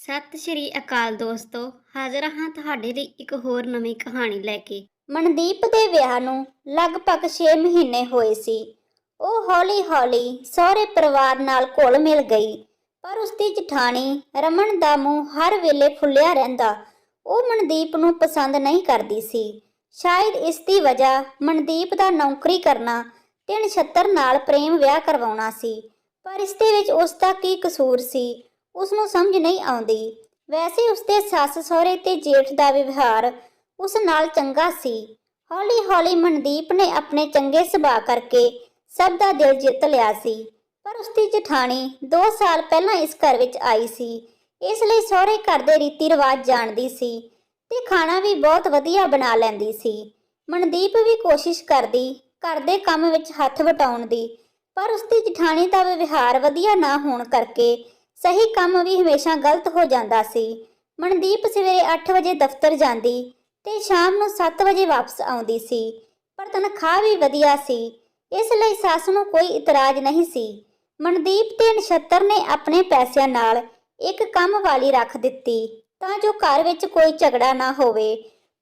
ਸਤਿ ਸ਼੍ਰੀ ਅਕਾਲ ਦੋਸਤੋ। ਹਾਜ਼ਰ ਹਾਂ ਤੁਹਾਡੇ ਲਈ ਇੱਕ ਹੋਰ ਨਵੀਂ ਕਹਾਣੀ ਲੈ ਕੇ। ਮਨਦੀਪ ਦੇ ਵਿਆਹ ਨੂੰ ਲਗਭਗ 6 ਮਹੀਨੇ ਹੋਏ ਸੀ। ਉਹ ਹੌਲੀ-ਹੌਲੀ ਸਹੁਰੇ ਪਰਿਵਾਰ ਨਾਲ ਘੁਲ ਮਿਲ ਗਈ, ਪਰ ਉਸਦੀ ਜਠਾਣੀ ਰਮਨ ਦਾ ਮੂੰਹ ਹਰ ਵੇਲੇ ਫੁੱਲਿਆ ਰਹਿੰਦਾ। ਉਹ ਮਨਦੀਪ ਨੂੰ ਪਸੰਦ ਨਹੀਂ ਕਰਦੀ ਸੀ। ਸ਼ਾਇਦ ਇਸ ਦੀ ਵਜ੍ਹਾ ਮਨਦੀਪ ਦਾ ਨੌਕਰੀ ਕਰਨਾ ਤੇ ਨਛੱਤਰ ਨਾਲ ਪ੍ਰੇਮ ਵਿਆਹ ਕਰਵਾਉਣਾ ਸੀ, ਪਰ ਇਸ ਦੇ ਵਿੱਚ ਉਸ ਦਾ ਕੀ ਕਸੂਰ ਸੀ, ਉਸਨੂੰ ਸਮਝ ਨਹੀਂ ਆਉਂਦੀ। ਵੈਸੇ ਉਸਦੇ ਸੱਸ ਸਹੁਰੇ ਤੇ ਜੇਠ ਦਾ ਵਿਵਹਾਰ ਉਸ ਨਾਲ ਚੰਗਾ ਸੀ। ਹੌਲੀ-ਹੌਲੀ ਮਨਦੀਪ ਨੇ ਆਪਣੇ ਚੰਗੇ ਸੁਭਾਅ ਕਰਕੇ ਸਭ ਦਾ ਦਿਲ ਜਿੱਤ ਲਿਆ ਸੀ, ਪਰ ਉਸਦੀ ਜਠਾਣੀ 2 ਸਾਲ ਪਹਿਲਾਂ ਇਸ ਘਰ ਵਿੱਚ ਆਈ ਸੀ, ਇਸ ਲਈ ਸਹੁਰੇ ਘਰ ਦੇ ਰੀਤੀ ਰਿਵਾਜ ਜਾਣਦੀ ਸੀ ਤੇ ਖਾਣਾ ਵੀ ਬਹੁਤ ਵਧੀਆ ਬਣਾ ਲੈਂਦੀ ਸੀ। ਮਨਦੀਪ ਵੀ ਕੋਸ਼ਿਸ਼ ਕਰਦੀ ਘਰ ਦੇ ਕੰਮ ਵਿੱਚ ਹੱਥ ਵਟਾਉਣ ਦੀ, ਪਰ ਉਸਦੀ ਜਠਾਣੀ ਦਾ ਵਿਵਹਾਰ ਵਧੀਆ ਨਾ ਹੋਣ ਕਰਕੇ ਸਹੀ ਕੰਮ ਵੀ ਹਮੇਸ਼ਾ ਗਲਤ ਹੋ ਜਾਂਦਾ ਸੀ। ਮਨਦੀਪ ਸਵੇਰੇ 8 ਵਜੇ ਦਫ਼ਤਰ ਜਾਂਦੀ ਤੇ ਸ਼ਾਮ ਨੂੰ 7 ਵਜੇ ਵਾਪਸ ਆਉਂਦੀ ਸੀ, ਪਰ ਤਨਖਾਹ ਵੀ ਵਧੀਆ ਸੀ, ਇਸ ਲਈ ਸੱਸ ਨੂੰ ਕੋਈ ਇਤਰਾਜ਼ ਨਹੀਂ ਸੀ। ਮਨਦੀਪ ਤੇ ਨਛੱਤਰ ਨੇ ਆਪਣੇ ਪੈਸਿਆਂ ਨਾਲ ਇੱਕ ਕੰਮ ਵਾਲੀ ਰੱਖ ਦਿੱਤੀ ਤਾਂ ਜੋ ਘਰ ਵਿੱਚ ਕੋਈ ਝਗੜਾ ਨਾ ਹੋਵੇ,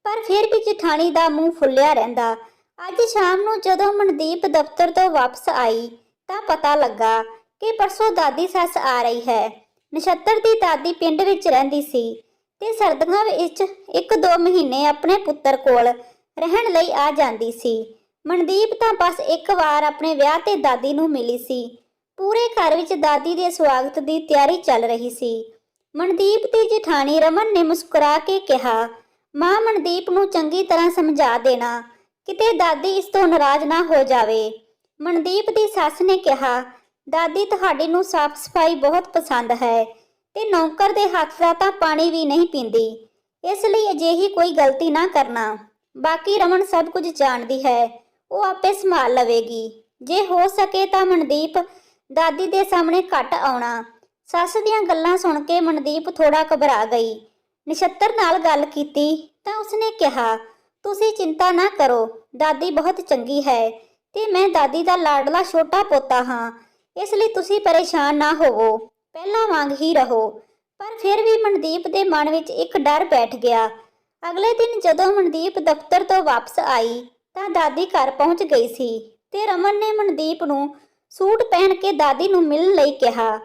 ਪਰ ਫਿਰ ਵੀ ਜਠਾਣੀ ਦਾ ਮੂੰਹ ਫੁੱਲਿਆ ਰਹਿੰਦਾ। ਅੱਜ ਸ਼ਾਮ ਨੂੰ ਜਦੋਂ ਮਨਦੀਪ ਦਫ਼ਤਰ ਤੋਂ ਵਾਪਸ ਆਈ ਤਾਂ ਪਤਾ ਲੱਗਾ ਕਿ ਪਰਸੋਂ ਦਾਦੀ ਸੱਸ ਆ ਰਹੀ ਹੈ। ਨਛੱਤਰ ਦੀ ਦਾਦੀ ਪਿੰਡ ਵਿੱਚ ਰਹਿੰਦੀ ਸੀ ਤੇ ਸਰਦੀਆਂ ਵਿੱਚ 1-2 ਮਹੀਨੇ ਆਪਣੇ ਪੁੱਤਰ ਕੋਲ ਰਹਿਣ ਲਈ ਆ ਜਾਂਦੀ ਸੀ। ਮਨਦੀਪ ਤਾਂ ਬਸ ਇੱਕ ਵਾਰ ਆਪਣੇ ਵਿਆਹ ਤੇ ਦਾਦੀ ਨੂੰ ਮਿਲੀ ਸੀ। ਪੂਰੇ ਘਰ ਵਿੱਚ ਦਾਦੀ ਦੇ ਸਵਾਗਤ ਦੀ ਤਿਆਰੀ ਚੱਲ ਰਹੀ ਸੀ। ਮਨਦੀਪ ਦੀ ਜਠਾਣੀ ਰਮਨ ਨੇ ਮੁਸਕਰਾ ਕੇ ਕਿਹਾ, ਮਾਂ ਮਨਦੀਪ ਨੂੰ ਚੰਗੀ ਤਰ੍ਹਾਂ ਸਮਝਾ ਦੇਣਾ, ਕਿਤੇ ਦਾਦੀ ਇਸ ਤੋਂ ਨਾਰਾਜ਼ ਨਾ ਹੋ ਜਾਵੇ। ਮਨਦੀਪ ਦੀ ਸੱਸ ਨੇ ਕਿਹਾ, ਦਾਦੀ ਤੁਹਾਡੀ ਨੂੰ ਸਾਫ਼ ਸਫਾਈ ਬਹੁਤ ਪਸੰਦ ਹੈ ਤੇ ਨੌਕਰ ਦੇ ਹੱਥ ਦਾ ਤਾਂ ਪਾਣੀ ਵੀ ਨਹੀਂ ਪੀਂਦੀ, ਇਸ ਲਈ ਅਜਿਹੀ ਕੋਈ ਗਲਤੀ ਨਾ ਕਰਨਾ। ਬਾਕੀ ਰਮਨ ਸਭ ਕੁਝ ਜਾਣਦੀ ਹੈ, ਉਹ ਆਪੇ ਸੰਭਾਲ ਲਵੇਗੀ। ਜੇ ਹੋ ਸਕੇ ਤਾਂ ਮਨਦੀਪ ਦਾਦੀ ਦੇ ਸਾਹਮਣੇ ਘੱਟ ਆਉਣਾ। ਸੱਸ ਦੀਆਂ ਗੱਲਾਂ ਸੁਣ ਕੇ ਮਨਦੀਪ ਥੋੜਾ ਘਬਰਾ ਗਈ। ਨਛੱਤਰ ਨਾਲ ਗੱਲ ਕੀਤੀ ਤਾਂ ਉਸਨੇ ਕਿਹਾ, ਤੁਸੀਂ ਚਿੰਤਾ ਨਾ ਕਰੋ, ਦਾਦੀ ਬਹੁਤ ਚੰਗੀ ਹੈ ਤੇ ਮੈਂ ਦਾਦੀ ਦਾ ਲਾਡਲਾ ਛੋਟਾ ਪੋਤਾ ਹਾਂ, ਇਸ ਲਈ ਤੁਸੀਂ ਪਰੇਸ਼ਾਨ ਨਾ ਹੋਵੋ, ਪਹਿਲਾਂ ਵਾਂਗ ਹੀ ਰਹੋ। ਪਰ ਫਿਰ ਵੀ ਮਨਦੀਪ ਦੇ ਮਨ ਵਿੱਚ ਇੱਕ ਡਰ ਬੈਠ ਗਿਆ। ਅਗਲੇ ਦਿਨ ਜਦੋਂ ਮਨਦੀਪ ਦਫ਼ਤਰ ਤੋਂ ਵਾਪਸ ਆਈ ਤਾਂ ਦਾਦੀ ਘਰ ਪਹੁੰਚ ਗਈ ਸੀ ਤੇ ਰਮਨ ਨੇ ਮਨਦੀਪ ਨੂੰ ਸੂਟ ਪਹਿਨ ਕੇ ਦਾਦੀ ਨੂੰ ਮਿਲਣ ਲਈ ਕਿਹਾ।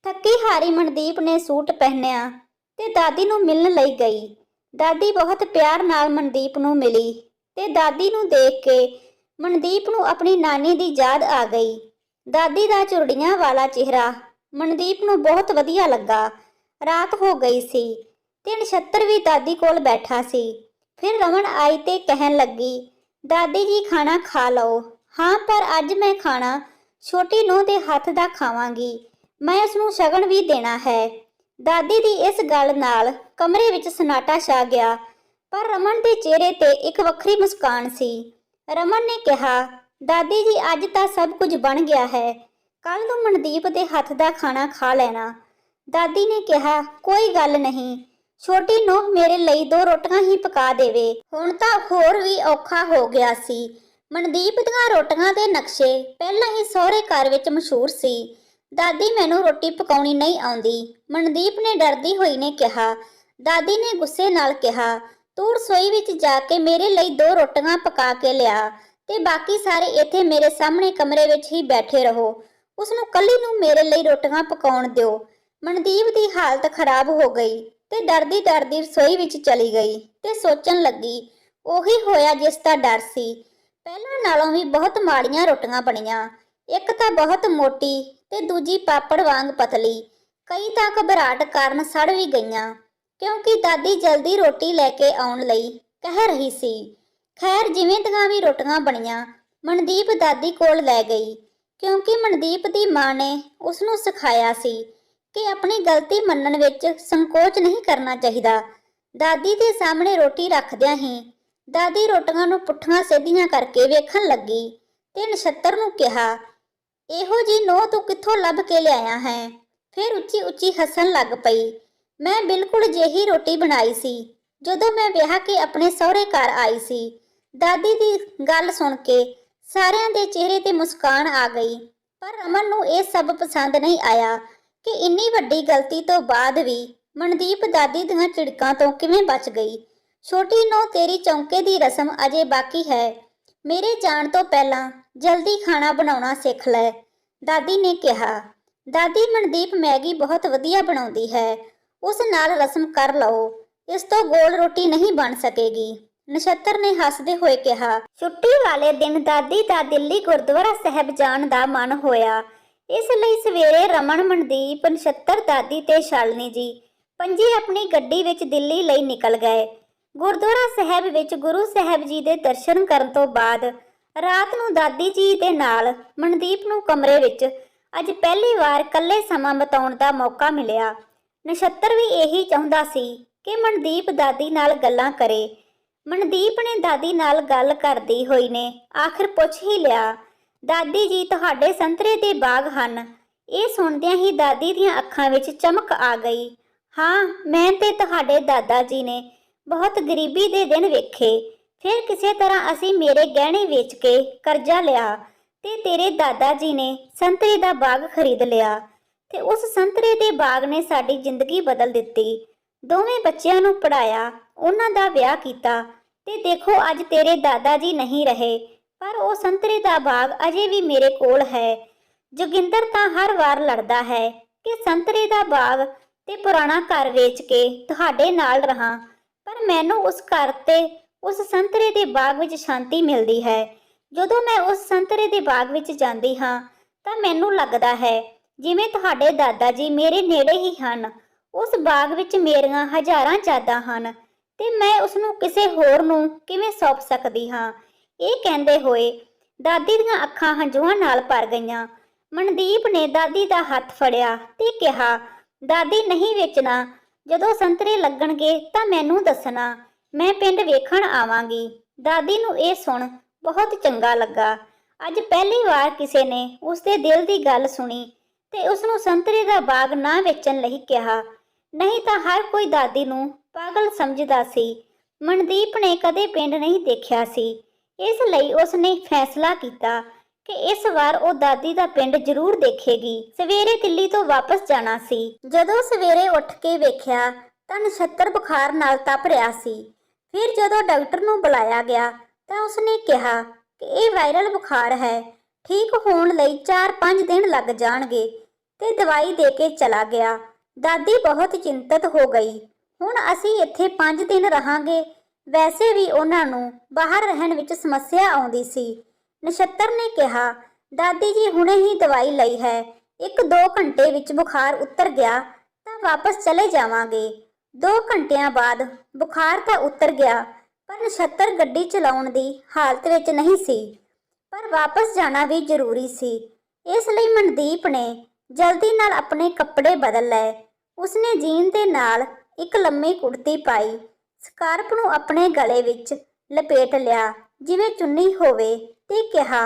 ਥੱਕੀ ਹਾਰੀ ਮਨਦੀਪ ਨੇ ਸੂਟ ਪਹਿਨਿਆ ਤੇ ਦਾਦੀ ਨੂੰ ਮਿਲਣ ਲਈ ਗਈ। ਦਾਦੀ ਬਹੁਤ ਪਿਆਰ ਨਾਲ ਮਨਦੀਪ ਨੂੰ ਮਿਲੀ ਤੇ ਦਾਦੀ ਨੂੰ ਦੇਖ ਕੇ ਮਨਦੀਪ ਨੂੰ ਆਪਣੀ ਨਾਨੀ ਦੀ ਯਾਦ ਆ ਗਈ। ਦਾਦੀ ਦਾ ਝੁਰੜੀਆਂ ਵਾਲਾ ਚਿਹਰਾ ਮਨਦੀਪ ਨੂੰ ਬਹੁਤ ਵਧੀਆ ਲੱਗਾ। ਰਾਤ ਹੋ ਗਈ ਸੀ ਤੇ ਨਛੱਤਰ ਵੀ ਦਾਦੀ ਕੋਲ ਬੈਠਾ ਸੀ। ਫਿਰ ਰਮਨ ਆਈ ਤੇ ਕਹਿਣ ਲੱਗੀ, ਦਾਦੀ ਜੀ ਖਾਣਾ ਖਾ ਲਓ। ਹਾਂ, ਪਰ ਅੱਜ ਮੈਂ ਖਾਣਾ ਛੋਟੀ ਨੂੰਹ ਦੇ ਹੱਥ ਦਾ ਖਾਵਾਂਗੀ, ਮੈਂ ਉਸਨੂੰ ਸ਼ਗਨ ਵੀ ਦੇਣਾ ਹੈ। ਦਾਦੀ ਦੀ ਇਸ ਗੱਲ ਨਾਲ ਕਮਰੇ ਵਿੱਚ ਸਨਾਟਾ ਛਾ ਗਿਆ, ਪਰ ਰਮਨ ਦੇ ਚਿਹਰੇ ਤੇ ਇੱਕ ਵੱਖਰੀ ਮੁਸਕਾਨ ਸੀ। ਰਮਨ ਨੇ ਕਿਹਾ, ਦਾਦੀ ਜੀ ਅੱਜ ਤਾਂ ਸਭ ਕੁਝ ਬਣ ਗਿਆ ਹੈ, ਕੱਲ ਨੂੰ ਮਨਦੀਪ ਦੇ ਹੱਥ ਦਾ ਖਾਣਾ ਖਾ ਲੈਣਾ। ਦਾਦੀ ਨੇ ਕਿਹਾ, ਕੋਈ ਗੱਲ ਨਹੀਂ, ਛੋਟੀ ਨੂੰਹ ਮੇਰੇ ਲਈ 2 ਰੋਟੀਆਂ ਹੀ ਪਕਾ ਦੇਵੇ। ਹੁਣ ਤਾਂ ਹੋਰ ਵੀ ਔਖਾ ਹੋ ਗਿਆ ਸੀ। ਮਨਦੀਪ ਦੀਆਂ ਰੋਟੀਆਂ ਦੇ ਨਕਸ਼ੇ ਪਹਿਲਾਂ ਹੀ ਸਹੁਰੇ ਘਰ ਵਿੱਚ ਮਸ਼ਹੂਰ ਸੀ। ਦਾਦੀ ਮੈਨੂੰ ਰੋਟੀ ਪਕਾਉਣੀ ਨਹੀਂ ਆਉਂਦੀ, ਮਨਦੀਪ ਨੇ ਡਰਦੀ ਹੋਈ ਨੇ ਕਿਹਾ। ਦਾਦੀ ਨੇ ਗੁੱਸੇ ਨਾਲ ਕਿਹਾ, ਤੂੰ ਰਸੋਈ ਵਿੱਚ ਜਾ ਕੇ ਮੇਰੇ ਲਈ 2 ਰੋਟੀਆਂ ਪਕਾ ਕੇ ਲਿਆ ਤੇ ਬਾਕੀ ਸਾਰੇ ਇੱਥੇ ਮੇਰੇ ਸਾਹਮਣੇ ਕਮਰੇ ਵਿੱਚ ਹੀ ਬੈਠੇ ਰਹੋ। ਉਸਨੂੰ ਕੱਲੀ ਨੂੰ ਮੇਰੇ ਲਈ ਰੋਟੀਆਂ ਪਕਾਉਣ ਦਿਓ। ਮਨਦੀਪ ਦੀ ਹਾਲਤ ਖਰਾਬ ਹੋ ਗਈ ਤੇ ਡਰਦੀ ਡਰਦੀ ਰਸੋਈ ਵਿੱਚ ਚਲੀ ਗਈ ਤੇ ਸੋਚਣ ਲੱਗੀ, ਉਹੀ ਹੋਇਆ ਜਿਸ ਦਾ ਡਰ ਸੀ। ਪਹਿਲਾਂ ਨਾਲੋਂ ਵੀ ਬਹੁਤ ਮਾੜੀਆਂ ਰੋਟੀਆਂ ਬਣੀਆਂ, ਇੱਕ ਤਾਂ ਬਹੁਤ ਮੋਟੀ ਤੇ ਦੂਜੀ ਪਾਪੜ ਵਾਂਗ ਪਤਲੀ। ਕਈ ਤਾਂ ਘਬਰਾਹਟ ਕਾਰਨ ਸੜ ਵੀ ਗਈਆਂ, ਕਿਉਂਕਿ ਦਾਦੀ ਜਲਦੀ ਰੋਟੀ ਲੈ ਕੇ ਆਉਣ ਲਈ ਕਹਿ ਰਹੀ ਸੀ। ਖੈਰ, ਜਿਵੇਂ ਦੀਆਂ ਵੀ ਰੋਟੀਆਂ ਬਣੀਆਂ, ਮਨਦੀਪ ਦਾਦੀ ਕੋਲ ਲੈ ਗਈ, ਕਿਉਂਕਿ ਮਨਦੀਪ ਦੀ ਮਾਂ ਨੇ ਉਸਨੂੰ ਸਿਖਾਇਆ ਸੀ ਕਿ ਆਪਣੀ ਗਲਤੀ ਮੰਨਣ ਵਿੱਚ ਸੰਕੋਚ ਨਹੀਂ ਕਰਨਾ ਚਾਹੀਦਾ। ਦਾਦੀ ਦੇ ਸਾਹਮਣੇ ਰੋਟੀ ਰੱਖਦਿਆਂ ਹੀ ਦਾਦੀ ਰੋਟੀਆਂ ਨੂੰ ਪੁੱਠੀਆਂ ਸਿੱਧੀਆਂ ਕਰਕੇ ਵੇਖਣ ਲੱਗੀ ਤੇ ਨਛੱਤਰ ਨੂੰ ਕਿਹਾ, ਇਹੋ ਜੀ ਨੂੰਹ ਤੂੰ ਕਿੱਥੋਂ ਲੱਭ ਕੇ ਲਿਆਇਆ ਹੈ? ਫਿਰ ਉੱਚੀ ਉੱਚੀ ਹੱਸਣ ਲੱਗ ਪਈ। ਮੈਂ ਬਿਲਕੁਲ ਜਿਹੀ ਰੋਟੀ ਬਣਾਈ ਸੀ ਜਦੋਂ ਮੈਂ ਵਿਆਹ ਕੇ ਆਪਣੇ ਸਹੁਰੇ ਘਰ ਆਈ ਸੀ। ਦਾਦੀ ਦੀ ਗੱਲ ਸੁਣ ਕੇ ਸਾਰਿਆਂ ਦੇ ਚਿਹਰੇ ਤੇ ਮੁਸਕਾਨ ਆ ਗਈ, ਪਰ ਰਮਨ ਨੂੰ ਇਹ ਸਭ ਪਸੰਦ ਨਹੀਂ ਆਇਆ ਕਿ ਇੰਨੀ ਵੱਡੀ ਗਲਤੀ ਤੋਂ ਬਾਅਦ ਵੀ ਮਨਦੀਪ ਦਾਦੀ ਦੀਆਂ ਝਿੜਕਾਂ ਤੋਂ ਕਿਵੇਂ ਬਚ ਗਈ? ਛੋਟੀ ਨੂੰਹ, ਤੇਰੀ ਚੌਂਕੇ ਦੀ ਰਸਮ ਅਜੇ ਬਾਕੀ ਹੈ। ਮੇਰੇ ਜਾਣ ਤੋਂ ਪਹਿਲਾਂ ਜਲਦੀ ਖਾਣਾ ਬਣਾਉਣਾ ਸਿੱਖ ਲੈ, ਦਾਦੀ ਨੇ ਕਿਹਾ। ਦਾਦੀ, ਮਨਦੀਪ ਮੈਗੀ ਬਹੁਤ ਵਧੀਆ ਬਣਾਉਂਦੀ ਹੈ, ਉਸ ਨਾਲ ਰਸਮ ਕਰ ਲਓ। ਇਸ ਤੋਂ ਗੋਲ ਰੋਟੀ ਨਹੀਂ ਬਣ ਸਕੇਗੀ, ਨਛੱਤਰ ਨੇ ਹੱਸਦੇ ਹੋਏ ਕਿਹਾ। ਛੁੱਟੀ ਵਾਲੇ ਦਿਨ ਦਾਦੀ ਦਾ ਦਿੱਲੀ ਗੁਰਦੁਆਰਾ ਸਾਹਿਬ ਜਾਣ ਦਾ ਮਨ ਹੋਇਆ। ਇਸ ਲਈ ਸਵੇਰੇ ਰਮਨ, ਮਨਦੀਪ, ਨਛੱਤਰ, ਦਾਦੀ ਤੇ ਸ਼ਾਲਿਨੀ ਜੀ ਪੰਜੇ ਆਪਣੀ ਗੱਡੀ ਵਿੱਚ ਦਿੱਲੀ ਲਈ ਨਿਕਲ ਗਏ। ਗੁਰਦੁਆਰਾ ਸਾਹਿਬ ਵਿੱਚ ਗੁਰੂ ਸਾਹਿਬ ਜੀ ਦੇ ਦਰਸ਼ਨ ਕਰਨ ਤੋਂ ਬਾਅਦ ਰਾਤ ਨੂੰ ਦਾਦੀ ਜੀ ਦੇ ਨਾਲ ਮਨਦੀਪ ਨੂੰ ਕਮਰੇ ਵਿੱਚ ਅੱਜ ਪਹਿਲੀ ਵਾਰ ਇਕੱਲੇ ਸਮਾਂ ਬਿਤਾਉਣ ਦਾ ਮੌਕਾ ਮਿਲਿਆ। ਨਛੱਤਰ ਵੀ ਇਹੀ ਚਾਹੁੰਦਾ ਸੀ ਕਿ ਮਨਦੀਪ ਦਾਦੀ ਨਾਲ ਗੱਲਾਂ ਕਰੇ। ਮਨਦੀਪ ਨੇ ਦਾਦੀ ਨਾਲ ਗੱਲ ਕਰਦੀ ਹੋਈ ਨੇ ਆਖਿਰ ਪੁੱਛ ਹੀ ਲਿਆ, ਦਾਦੀ ਜੀ, ਤੁਹਾਡੇ ਸੰਤਰੇ ਦੇ ਬਾਗ ਹਨ? ਇਹ ਸੁਣਦਿਆਂ ਹੀ ਦਾਦੀ ਦੀਆਂ ਅੱਖਾਂ ਵਿੱਚ ਚਮਕ ਆ ਗਈ। ਹਾਂ, ਮੈਂ ਤੇ ਤੁਹਾਡੇ ਦਾਦਾ ਜੀ ਨੇ ਬਹੁਤ ਗਰੀਬੀ ਦੇ ਦਿਨ ਵੇਖੇ, ਫਿਰ ਕਿਸੇ ਤਰ੍ਹਾਂ ਅਸੀਂ ਮੇਰੇ ਗਹਿਣੇ ਵੇਚ ਕੇ ਕਰਜ਼ਾ ਲਿਆ ਤੇ ਤੇਰੇ ਦਾਦਾ ਜੀ ਨੇ ਸੰਤਰੇ ਦਾ ਬਾਗ ਖਰੀਦ ਲਿਆ ਤੇ ਉਸ ਸੰਤਰੇ ਦੇ ਬਾਗ ਨੇ ਸਾਡੀ ਜ਼ਿੰਦਗੀ ਬਦਲ ਦਿੱਤੀ। ਦੋਵੇਂ ਬੱਚਿਆਂ ਨੂੰ ਪੜ੍ਹਾਇਆ, ਉਹਨਾਂ ਦਾ ਵਿਆਹ ਕੀਤਾ ਤੇ ਦੇਖੋ ਅੱਜ ਤੇਰੇ ਦਾਦਾ ਜੀ ਨਹੀਂ ਰਹੇ, ਪਰ ਉਹ ਸੰਤਰੇ ਦਾ ਬਾਗ ਅਜੇ ਵੀ ਮੇਰੇ ਕੋਲ ਹੈ। ਜੋਗਿੰਦਰ ਤਾਂ ਹਰ ਵਾਰ ਲੜਦਾ ਹੈ ਕਿ ਸੰਤਰੇ ਦਾ ਬਾਗ ਤੇ ਪੁਰਾਣਾ ਘਰ ਵੇਚ ਕੇ ਤੁਹਾਡੇ ਨਾਲ ਰਹਾਂ, ਪਰ ਮੈਨੂੰ ਉਸ ਘਰ ਤੇ ਉਸ ਸੰਤਰੇ ਦੇ ਬਾਗ ਵਿੱਚ ਸ਼ਾਂਤੀ ਮਿਲਦੀ ਹੈ। ਜਦੋਂ ਮੈਂ ਉਸ ਸੰਤਰੇ ਦੇ ਬਾਗ ਵਿੱਚ ਜਾਂਦੀ ਹਾਂ ਤਾਂ ਮੈਨੂੰ ਲੱਗਦਾ ਹੈ ਜਿਵੇਂ ਤੁਹਾਡੇ ਦਾਦਾ ਜੀ ਮੇਰੇ ਨੇੜੇ ਹੀ ਹਨ। ਉਸ ਬਾਗ ਵਿੱਚ ਮੇਰੀਆਂ ਹਜ਼ਾਰਾਂ ਯਾਦਾਂ ਹਨ ਤੇ ਮੈਂ ਉਸ ਨੂੰ ਕਿਸੇ ਹੋਰ ਨੂੰ ਕਿਵੇਂ ਸੌਂਪ ਸਕਦੀ ਹਾਂ? ਇਹ ਕਹਿੰਦੇ ਹੋਏ ਦਾਦੀ ਦੀਆਂ ਅੱਖਾਂ ਹੰਝੂਆਂ ਨਾਲ ਭਰ ਗਈਆਂ। ਮਨਦੀਪ ਨੇ ਦਾਦੀ ਦਾ ਹੱਥ ਫੜਿਆ ਤੇ ਕਿਹਾ, ਦਾਦੀ, ਨਹੀਂ ਵੇਚਣਾ, ਜਦੋਂ ਸੰਤਰੇ ਲੱਗਣਗੇ ਤਾਂ ਮੈਨੂੰ ਦੱਸਣਾ, ਮੈਂ ਪਿੰਡ ਵੇਖਣ ਆਵਾਂਗੀ। ਦਾਦੀ ਨੂੰ ਇਹ ਸੁਣ ਬਹੁਤ ਚੰਗਾ ਲੱਗਾ। ਅੱਜ ਪਹਿਲੀ ਵਾਰ ਕਿਸੇ ਨੇ ਉਸਦੇ ਦਿਲ ਦੀ ਗੱਲ ਸੁਣੀ ਤੇ ਉਸ ਨੂੰ ਸੰਤਰੇ ਦਾ ਬਾਗ ਨਾ ਵੇਚਣ ਲਈ ਕਿਹਾ, ਨਹੀਂ ਤਾਂ ਹਰ ਕੋਈ ਦਾਦੀ ਨੂੰ ਪਾਗਲ ਸਮਝਦਾ ਸੀ। ਮਨਦੀਪ ਨੇ ਕਦੇ ਪਿੰਡ ਨਹੀਂ ਦੇਖਿਆ ਸੀ, ਇਸ ਲਈ ਉਸ ਨੇ ਫੈਸਲਾ ਕੀਤਾ ਕਿ ਇਸ ਵਾਰ ਉਹ ਦਾਦੀ ਦਾ ਪਿੰਡ ਜ਼ਰੂਰ ਦੇਖੇਗੀ। ਸਵੇਰੇ ਦਿੱਲੀ ਤੋਂ ਵਾਪਸ ਜਾਣਾ ਸੀ। ਜਦੋਂ ਸਵੇਰੇ ਉੱਠ ਕੇ ਵੇਖਿਆ ਤਾਂ ਨਛੱਤਰ ਬੁਖਾਰ ਨਾਲ ਤਪ ਰਿਹਾ ਸੀ। ਫਿਰ ਜਦੋਂ ਡਾਕਟਰ ਨੂੰ ਬੁਲਾਇਆ ਗਿਆ ਤਾਂ ਉਸਨੇ ਕਿਹਾ ਕਿ ਇਹ ਵਾਇਰਲ ਬੁਖਾਰ ਹੈ, ਠੀਕ ਹੋਣ ਲਈ 4-5 ਦਿਨ ਲੱਗ ਜਾਣਗੇ ਤੇ ਦਵਾਈ ਦੇ ਕੇ ਚਲਾ ਗਿਆ। ਦਾਦੀ ਬਹੁਤ ਚਿੰਤਤ ਹੋ ਗਈ। ਹੁਣ ਅਸੀਂ ਇੱਥੇ 5 ਦਿਨ ਰਹਾਂਗੇ। ਵੈਸੇ ਵੀ ਉਹਨਾਂ ਨੂੰ ਬਾਹਰ ਰਹਿਣ ਵਿੱਚ ਸਮੱਸਿਆ ਆਉਂਦੀ ਸੀ। ਨਛੱਤਰ ਨੇ ਕਿਹਾ, ਦਾਦੀ ਜੀ, ਹੁਣੇ ਹੀ ਦਵਾਈ ਲਈ ਹੈ, 1-2 ਘੰਟੇ ਵਿੱਚ ਬੁਖਾਰ ਉਤਰ ਗਿਆ ਤਾਂ ਵਾਪਸ ਚਲੇ ਜਾਵਾਂਗੇ। 2 ਘੰਟਿਆਂ ਬਾਅਦ ਬੁਖਾਰ ਤਾਂ ਉਤਰ ਗਿਆ, ਪਰ ਨਛੱਤਰ ਗੱਡੀ ਚਲਾਉਣ ਦੀ ਹਾਲਤ ਵਿੱਚ ਨਹੀਂ ਸੀ, ਪਰ ਵਾਪਸ ਜਾਣਾ ਵੀ ਜ਼ਰੂਰੀ ਸੀ। ਇਸ ਲਈ ਮਨਦੀਪ ਨੇ ਜਲਦੀ ਨਾਲ ਆਪਣੇ ਕੱਪੜੇ ਬਦਲ ਲਏ। ਉਸਨੇ ਜੀਨ ਦੇ ਨਾਲ ਇੱਕ ਲੰਮੀ ਕੁੜਤੀ ਪਾਈ, ਸਕਾਰਪ ਨੂੰ ਆਪਣੇ ਗਲੇ ਵਿੱਚ ਲਪੇਟ ਲਿਆ ਜਿਵੇਂ ਚੁੰਨੀ ਹੋਵੇ ਤੇ ਕਿਹਾ,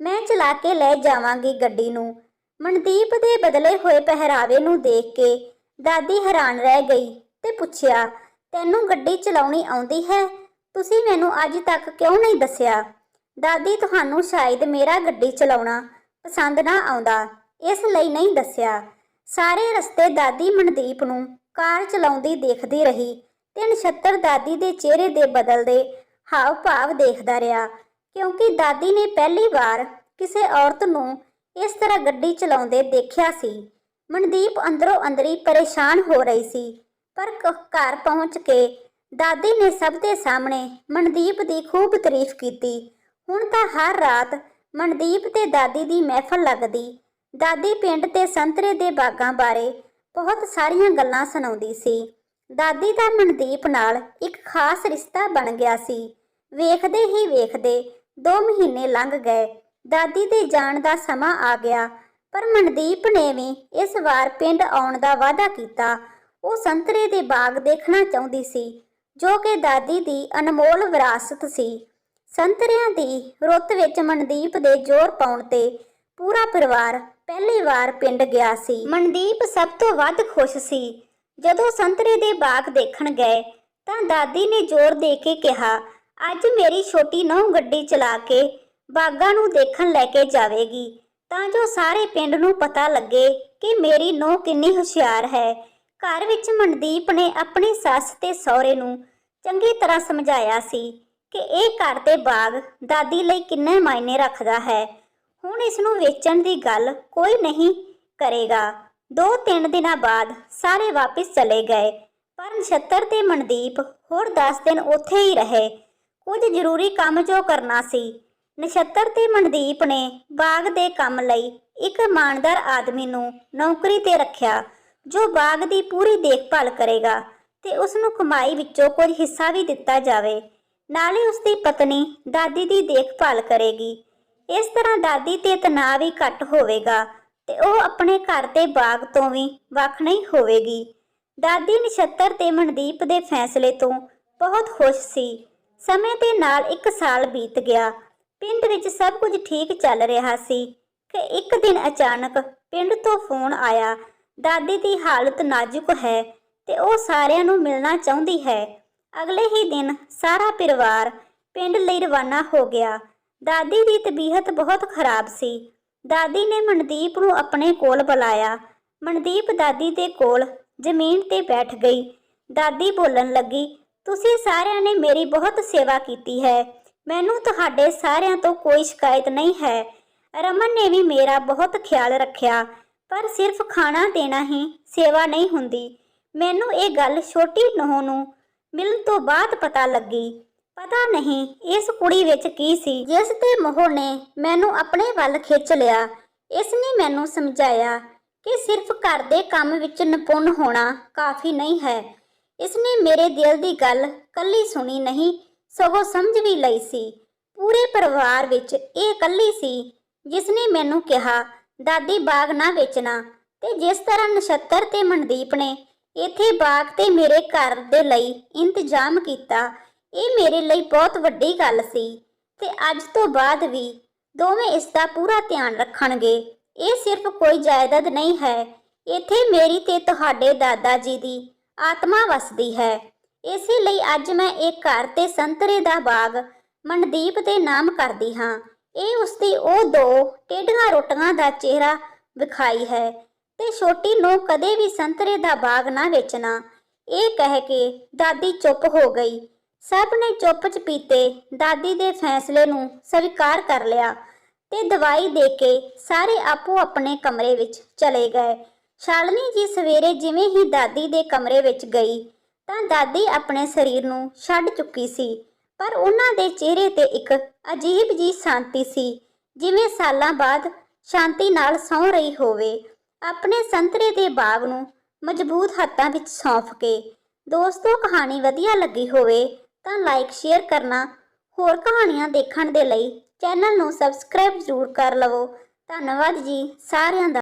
ਮੈਂ ਚਲਾ ਕੇ ਲੈ ਜਾਵਾਂਗੀ ਗੱਡੀ ਨੂੰ। ਮਨਦੀਪ ਦੇ ਬਦਲੇ ਹੋਏ ਪਹਿਰਾਵੇ ਨੂੰ ਦੇਖ ਕੇ ਦਾਦੀ ਹੈਰਾਨ ਰਹਿ ਗਈ ਤੇ ਪੁੱਛਿਆ, ਤੈਨੂੰ ਗੱਡੀ ਚਲਾਉਣੀ ਆਉਂਦੀ ਹੈ? ਤੁਸੀਂ ਮੈਨੂੰ ਅੱਜ ਤੱਕ ਕਿਉਂ ਨਹੀਂ ਦੱਸਿਆ? ਦਾਦੀ, ਤੁਹਾਨੂੰ ਸ਼ਾਇਦ ਮੇਰਾ ਗੱਡੀ ਚਲਾਉਣਾ ਪਸੰਦ ਨਾ ਆਉਂਦਾ, ਇਸ ਲਈ ਨਹੀਂ ਦੱਸਿਆ। ਸਾਰੇ ਰਸਤੇ ਦਾਦੀ ਮਨਦੀਪ ਨੂੰ ਕਾਰ ਚਲਾਉਂਦੀ ਦੇਖਦੀ ਰਹੀ ਤੇ ਨਛੱਤਰ ਦਾਦੀ ਦੇ ਚਿਹਰੇ ਦੇ ਬਦਲਦੇ ਹਾਵ ਭਾਵ ਦੇਖਦਾ ਰਿਹਾ, ਕਿਉਂਕਿ ਦਾਦੀ ਨੇ ਪਹਿਲੀ ਵਾਰ ਕਿਸੇ ਔਰਤ ਨੂੰ ਇਸ ਤਰ੍ਹਾਂ ਗੱਡੀ ਚਲਾਉਂਦੇ ਦੇਖਿਆ ਸੀ। ਮਨਦੀਪ ਅੰਦਰੋਂ ਅੰਦਰੀ ਪਰੇਸ਼ਾਨ ਹੋ ਰਹੀ ਸੀ, ਪਰ ਘਰ ਪਹੁੰਚ ਕੇ ਦਾਦੀ ਨੇ ਸਭ ਦੇ ਸਾਹਮਣੇ ਮਨਦੀਪ ਦੀ ਖੂਬ ਤਾਰੀਫ ਕੀਤੀ। ਹੁਣ ਤਾਂ ਹਰ ਰਾਤ ਮਨਦੀਪ ਤੇ ਦਾਦੀ ਦੀ ਮਹਿਫਲ ਲੱਗਦੀ। ਦਾਦੀ ਪਿੰਡ ਤੇ ਸੰਤਰੇ ਦੇ ਬਾਗਾਂ ਬਾਰੇ ਬਹੁਤ ਸਾਰੀਆਂ ਗੱਲਾਂ ਸੁਣਾਉਂਦੀ ਸੀ। ਦਾਦੀ ਦਾ ਮਨਦੀਪ ਨਾਲ ਇੱਕ ਖਾਸ ਰਿਸ਼ਤਾ ਬਣ ਗਿਆ ਸੀ। ਵੇਖਦੇ ਹੀ ਵੇਖਦੇ 2 ਮਹੀਨੇ ਲੰਘ ਗਏ। ਦਾਦੀ ਦੇ ਜਾਣ ਦਾ ਸਮਾਂ ਆ ਗਿਆ, ਪਰ ਮਨਦੀਪ ਨੇ ਵੀ ਇਸ ਵਾਰ ਪਿੰਡ ਆਉਣ ਦਾ ਵਾਅਦਾ ਕੀਤਾ। ਉਹ ਸੰਤਰੇ ਦੇ ਬਾਗ ਦੇਖਣਾ ਚਾਹੁੰਦੀ ਸੀ, ਜੋ ਕਿ ਦਾਦੀ ਦੀ ਅਨਮੋਲ ਵਿਰਾਸਤ ਸੀ। ਸੰਤਰਿਆਂ ਦੀ ਰੁੱਤ ਵਿੱਚ ਮਨਦੀਪ ਦੇ ਜ਼ੋਰ ਪਾਉਣ ਤੇ ਪੂਰਾ ਪਰਿਵਾਰ ਪਹਿਲੀ ਵਾਰ ਪਿੰਡ ਗਿਆ ਸੀ। ਮਨਦੀਪ ਸਭ ਤੋਂ ਵੱਧ ਖੁਸ਼ ਸੀ। ਜਦੋਂ ਸੰਤਰੇ ਦੇ ਬਾਗ ਦੇਖਣ ਗਏ ਤਾਂ ਦਾਦੀ ਨੇ ਜ਼ੋਰ ਦੇ ਕੇ ਕਿਹਾ, ਅੱਜ ਮੇਰੀ ਛੋਟੀ ਨੂੰਹ ਗੱਡੀ ਚਲਾ ਕੇ ਬਾਗਾਂ ਨੂੰ ਦੇਖਣ ਲੈ ਕੇ ਜਾਵੇਗੀ, ਤਾਂ ਜੋ ਸਾਰੇ ਪਿੰਡ ਨੂੰ ਪਤਾ ਲੱਗੇ ਕਿ ਮੇਰੀ ਨੂੰਹ ਕਿੰਨੀ ਹੁਸ਼ਿਆਰ ਹੈ। ਘਰ ਵਿੱਚ ਮਨਦੀਪ ਨੇ ਆਪਣੀ ਸੱਸ ਤੇ ਸਹੁਰੇ ਨੂੰ ਚੰਗੀ ਤਰ੍ਹਾਂ ਸਮਝਾਇਆ ਸੀ ਕਿ ਇਹ ਘਰ ਤੇ ਬਾਗ ਦਾਦੀ ਲਈ ਕਿੰਨੇ ਮਾਇਨੇ ਰੱਖਦਾ ਹੈ। ਹੁਣ ਇਸ ਨੂੰ ਵੇਚਣ ਦੀ ਗੱਲ ਕੋਈ ਨਹੀਂ ਕਰੇਗਾ। 2-3 ਦਿਨਾਂ ਬਾਅਦ ਸਾਰੇ ਵਾਪਿਸ ਚਲੇ ਗਏ, ਪਰ ਨਛੱਤਰ ਤੇ ਮਨਦੀਪ ਹੋਰ 10 ਦਿਨ ਉੱਥੇ ਹੀ ਰਹੇ। ਕੁਝ ਜ਼ਰੂਰੀ ਕੰਮ ਜੋ ਕਰਨਾ ਸੀ। ਨਛੱਤਰ ਤੇ ਮਨਦੀਪ ਨੇ ਬਾਗ ਦੇ ਕੰਮ ਲਈ ਇੱਕ ਇਮਾਨਦਾਰ ਆਦਮੀ ਨੂੰ ਨੌਕਰੀ ਤੇ ਰੱਖਿਆ, ਜੋ ਬਾਗ ਦੀ ਪੂਰੀ ਦੇਖਭਾਲ ਕਰੇਗਾ ਤੇ ਉਸ ਨੂੰ ਕਮਾਈ ਵਿੱਚੋਂ ਕੁਝ ਹਿੱਸਾ ਵੀ ਦਿੱਤਾ ਜਾਵੇ। ਨਾਲੇ ਉਸ ਦੀ ਪਤਨੀ ਦਾਦੀ ਦੀ ਦੇਖਭਾਲ ਕਰੇਗੀ। ਇਸ ਤਰ੍ਹਾਂ ਦਾਦੀ ਤੇ ਤਣਾਅ ਵੀ ਘੱਟ ਹੋਵੇਗਾ ਤੇ ਉਹ ਆਪਣੇ ਘਰ ਤੇ ਬਾਗ ਤੋਂ ਵੀ ਵੱਖ ਨਹੀਂ ਹੋਵੇਗੀ। ਦਾਦੀ ਨਛੱਤਰ ਤੇ ਮਨਦੀਪ ਦੇ ਫੈਸਲੇ ਤੋਂ ਬਹੁਤ ਖੁਸ਼ ਸੀ। ਸਮੇਂ ਦੇ ਨਾਲ 1 ਸਾਲ ਬੀਤ ਗਿਆ। ਪਿੰਡ ਵਿੱਚ ਸਭ ਕੁਝ ਠੀਕ ਚੱਲ ਰਿਹਾ ਸੀ ਕਿ ਇੱਕ ਦਿਨ ਅਚਾਨਕ ਪਿੰਡ ਤੋਂ ਫੋਨ ਆਇਆ, ਦਾਦੀ ਦੀ ਹਾਲਤ ਨਾਜ਼ੁਕ ਹੈ ਤੇ ਉਹ ਸਾਰਿਆਂ ਨੂੰ ਮਿਲਣਾ ਚਾਹੁੰਦੀ ਹੈ। ਅਗਲੇ ਹੀ ਦਿਨ ਸਾਰਾ ਪਰਿਵਾਰ ਪਿੰਡ ਲਈ ਰਵਾਨਾ ਹੋ ਗਿਆ। ਦਾਦੀ ਦੀ ਤਬੀਅਤ ਬਹੁਤ ਖਰਾਬ ਸੀ। ਦਾਦੀ ਨੇ ਮਨਦੀਪ ਨੂੰ ਆਪਣੇ ਕੋਲ ਬੁਲਾਇਆ। ਮਨਦੀਪ ਦਾਦੀ ਦੇ ਕੋਲ ਜ਼ਮੀਨ ਤੇ ਬੈਠ ਗਈ। ਦਾਦੀ ਬੋਲਣ ਲੱਗੀ, ਤੁਸੀਂ ਸਾਰਿਆਂ ਨੇ ਮੇਰੀ ਬਹੁਤ ਸੇਵਾ ਕੀਤੀ ਹੈ। ਮੈਨੂੰ ਤੁਹਾਡੇ ਸਾਰਿਆਂ ਤੋਂ ਕੋਈ ਸ਼ਿਕਾਇਤ ਨਹੀਂ ਹੈ। ਰਮਨ ਨੇ ਵੀ ਮੇਰਾ ਬਹੁਤ ਖਿਆਲ ਰੱਖਿਆ, ਪਰ ਸਿਰਫ ਖਾਣਾ ਦੇਣਾ ਹੀ ਸੇਵਾ ਨਹੀਂ ਹੁੰਦੀ। ਮੈਨੂੰ ਇਹ ਗੱਲ ਛੋਟੀ ਨੂੰਹ ਨੂੰ ਮਿਲਣ ਤੋਂ ਬਾਅਦ ਪਤਾ ਲੱਗੀ। ਪਤਾ ਨਹੀਂ ਇਸ ਕੁੜੀ ਵਿੱਚ ਕੀ ਸੀ ਜਿਸ ਤੇ ਮੋਹ ਨੇ ਮੈਨੂੰ ਆਪਣੇ ਵੱਲ ਖਿੱਚ ਲਿਆ। ਇਸ ਨੇ ਮੈਨੂੰ ਸਮਝਾਇਆ ਕਿ ਸਿਰਫ ਘਰ ਦੇ ਕੰਮ ਵਿੱਚ ਨਿਪੁੰਨ ਹੋਣਾ ਕਾਫੀ ਨਹੀਂ ਹੈ। ਇਸ ਨੇ ਮੇਰੇ ਦਿਲ ਦੀ ਗੱਲ ਕੱਲੀ ਸੁਣੀ ਨਹੀਂ, ਸਗੋਂ ਸਮਝ ਵੀ ਲਈ ਸੀ। ਪੂਰੇ ਪਰਿਵਾਰ ਵਿੱਚ ਇਹ ਕੱਲੀ ਸੀ ਜਿਸ ਨੇ ਮੈਨੂੰ ਕਿਹਾ, ਦਾਦੀ ਬਾਗ ਨਾ ਵੇਚਣਾ। ਤੇ ਜਿਸ ਤਰ੍ਹਾਂ ਨਛੱਤਰ ਤੇ ਮਨਦੀਪ ਨੇ ਇੱਥੇ ਬਾਗ ਤੇ ਮੇਰੇ ਘਰ ਦੇ ਲਈ ਇੰਤਜ਼ਾਮ ਕੀਤਾ, ਇਹ ਮੇਰੇ ਲਈ ਬਹੁਤ ਵੱਡੀ ਗੱਲ ਸੀ ਤੇ ਅੱਜ ਤੋਂ ਬਾਅਦ ਵੀ ਦੋਵੇਂ ਇਸ ਦਾ ਪੂਰਾ ਧਿਆਨ ਰੱਖਣਗੇ। ਇਹ ਸਿਰਫ ਕੋਈ ਜਾਇਦਾਦ ਨਹੀਂ ਹੈ, ਇੱਥੇ ਮੇਰੀ ਤੇ ਤੁਹਾਡੇ ਦਾਦਾ ਜੀ ਦੀ ਆਤਮਾ ਵਸਦੀ ਹੈ। ਇਸੇ ਲਈ ਅੱਜ ਮੈਂ ਇਹ ਘਰ ਤੇ ਸੰਤਰੇ ਦਾ ਬਾਗ ਮਨਦੀਪ ਦੇ ਨਾਮ ਕਰਦੀ ਹਾਂ। ਇਹ ਉਸਦੀ ਉਹ 2 ਟੇਢੀਆਂ ਰੋਟੀਆਂ ਦਾ ਚਿਹਰਾ ਵਿਖਾਈ ਹੈ ਤੇ ਛੋਟੀ ਨੂੰ ਕਦੇ ਵੀ ਸੰਤਰੇ ਦਾ ਬਾਗ ਨਾ ਵੇਚਣਾ। ਇਹ ਕਹਿ ਕੇ ਦਾਦੀ ਚੁੱਪ ਹੋ ਗਈ। ਸਭ ਨੇ ਚੁੱਪ ਚਪੀਤੇ ਦਾਦੀ ਦੇ ਫੈਸਲੇ ਨੂੰ ਸਵੀਕਾਰ ਕਰ ਲਿਆ ਤੇ ਦਵਾਈ ਦੇ ਕੇ ਸਾਰੇ ਆਪੋ ਆਪਣੇ ਕਮਰੇ ਵਿੱਚ ਚਲੇ ਗਏ। ਸ਼ਾਲਨੀ ਜੀ ਸਵੇਰੇ ਜਿਵੇਂ ਹੀ ਦਾਦੀ ਦੇ ਕਮਰੇ ਵਿੱਚ ਗਈ ਤਾਂ ਦਾਦੀ ਆਪਣੇ ਸਰੀਰ ਨੂੰ ਛੱਡ ਚੁੱਕੀ ਸੀ, ਪਰ ਉਹਨਾਂ ਦੇ ਚਿਹਰੇ ਤੇ ਇੱਕ ਅਜੀਬ ਜੀ ਸ਼ਾਂਤੀ ਸੀ, ਜਿਵੇਂ ਸਾਲਾਂ ਬਾਅਦ ਸ਼ਾਂਤੀ ਨਾਲ ਸੌਂ ਰਹੀ ਹੋਵੇ, ਆਪਣੇ ਸੰਤਰੇ ਦੇ ਬਾਗ ਨੂੰ ਮਜ਼ਬੂਤ ਹੱਥਾਂ ਵਿੱਚ ਸੌਂਪ ਕੇ। ਦੋਸਤੋ, ਕਹਾਣੀ ਵਧੀਆ ਲੱਗੀ ਹੋਵੇ ਤਾਂ ਲਾਈਕ ਸ਼ੇਅਰ ਕਰਨਾ। ਹੋਰ ਕਹਾਣੀਆਂ ਦੇਖਣ ਦੇ ਲਈ ਚੈਨਲ ਨੂੰ ਸਬਸਕ੍ਰਾਈਬ ਜ਼ਰੂਰ ਕਰ ਲਵੋ। ਧੰਨਵਾਦ ਜੀ ਸਾਰਿਆਂ ਦਾ।